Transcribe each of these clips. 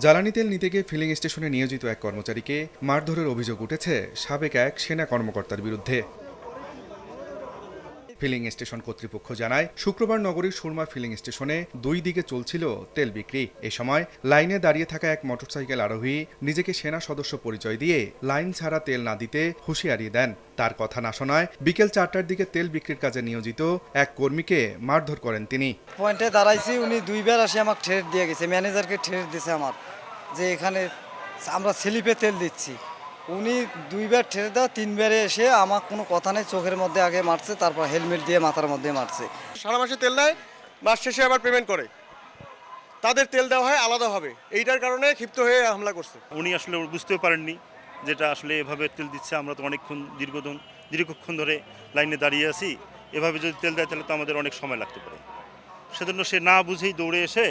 জ্বালানি তেল নিতে গিয়ে ফিলিং স্টেশনে নিয়োজিত এক কর্মচারীকে মারধরের অভিযোগ উঠেছে সাবেক এক সেনা কর্মকর্তার বিরুদ্ধে। ফিলিং স্টেশন কর্তৃপক্ষ জানায়, শুক্রবার নগরীর সুরমা ফিলিং স্টেশনে দুই দিকে চলছিল তেল বিক্রি। এ সময় লাইনে দাঁড়িয়ে থাকা এক মোটরসাইকেল আরোহী নিজেকে সেনা সদস্য পরিচয় দিয়ে লাইন ছাড়া তেল না দিতে হুঁশিয়ারি দেন। তার কথা না শোনায় বিকেল 4টার দিকে তেল বিক্রির কাজে নিয়োজিত এক কর্মীকে মারধর করেন তিনি। পয়েন্টে দাঁড়াইছি, উনি দুইবার আসে আমাকে ঠেট দিয়ে গেছে, ম্যানেজারকে ঠেট দিয়েছে আমার, যে এখানে আমরা স্লিপে তেল দিচ্ছি। উনি দুইবার ঠেট দেওয়া, তিনবারে এসে আমার কোনো কথা নেই, চোখের মধ্যে আগে মারছে, তারপর হেলমেট দিয়ে মাথার মধ্যে মারছে। সারা মাসে তেল নেয়, মাস শেষে আবার পেমেন্ট করে, তাদের তেল দেওয়া হয় আলাদাভাবে। এইটার কারণে ক্ষিপ্ত হয়ে হামলা করছে। উনি আসলে বুঝতেও পারেননি যেটা আসলে এভাবে তেল দিচ্ছে। আমরা তো অনেকক্ষণ দীর্ঘক্ষণ ধরে লাইনে দাঁড়িয়ে আছি, এভাবে যদি তেল দেয় তাহলে তো আমাদের অনেক সময় লাগতে পারে। সেজন্য সে না বুঝেই দৌড়ে এসে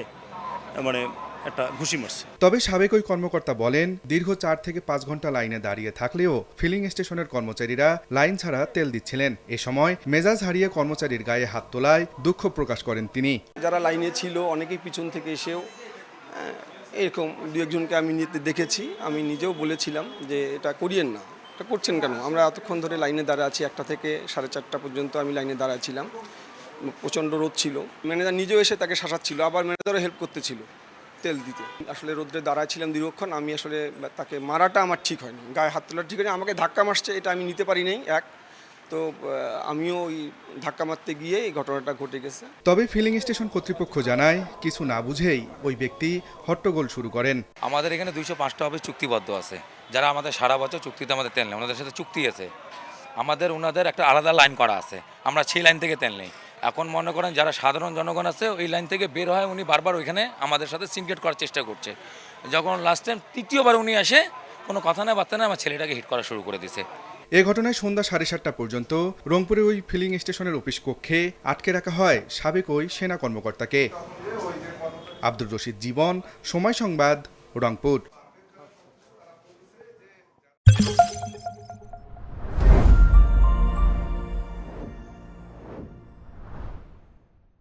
একটা ঘুষি মারছে। তবে সাবেক ওই কর্মকর্তা বলেন, দীর্ঘ 4 থেকে 5 ঘন্টা লাইনে দাঁড়িয়ে থাকলেও ফিলিং স্টেশনের কর্মচারীরা লাইন ছাড়া তেল দিচ্ছিলেন। এ সময় মেজাজ হারিয়ে কর্মচারীর গায়ে হাত তোলায় দুঃখ প্রকাশ করেন তিনি। যারা লাইনে ছিল অনেকেই পিছন থেকে এসেও এরকম দু একজনকে আমি দেখেছি। আমি নিজেও বলেছিলাম যে এটা করিয়েন না, এটা করছেন কেন? আমরা এতক্ষণ ধরে লাইনে দাঁড়া আছি, 1টা থেকে 4:30 পর্যন্ত আমি লাইনে দাঁড়াচ্ছিলাম। প্রচণ্ড রোদ ছিল, ম্যানেজার নিজেও এসে তাকে শাসাচ্ছিল, আবার ম্যানেজারও হেল্প করতেছিল তেল দিতে। আসলে রোদ্রে দাঁড়াচ্ছিলাম দীর্ঘক্ষণ, আমি আসলে তাকে মারাটা আমার ঠিক হয়নি, গায়ে হাত তোলা ঠিক হয়নি। আমাকে ধাক্কা মারছে, এটা আমি নিতে পারি নাই তো আমিও ওই ধাক্কা মারতে গিয়ে এই ঘটনাটা ঘটে গেছে। তবে ফিলিং স্টেশন কর্তৃপক্ষ জানায়, কিছু না বুঝেই ওই ব্যক্তি হট্টগোল শুরু করেন। আমাদের এখানে 205টা অফিস চুক্তিবদ্ধ আছে, যারা আমাদের সারা বছর চুক্তিতে আমাদের তেল নেই, ওনাদের সাথে চুক্তি আছে। ওনাদের একটা আলাদা লাইন করা আছে, আমরা সেই লাইন থেকে তেল নেই। এখন মনে করেন যারা সাধারণ জনগণ আছে ওই লাইন থেকে বের হয়, উনি বারবার ওইখানে আমাদের সাথে সিনক্রেট করার চেষ্টা করছে। যখন লাস্ট টাইম তৃতীয়বার উনি আসে, কোনো কথা না বার্তা না, আমার ছেলেটাকে হিট করা শুরু করে দিয়েছে। এ ঘটনায় সন্ধ্যা 7:30 পর্যন্ত রংপুরে ওই ফিলিং স্টেশনের অফিস কক্ষে আটকে রাখা হয় সাবেক ওই সেনা কর্মকর্তাকে। আব্দুর রশিদ জীবন, সময় সংবাদ, রংপুর।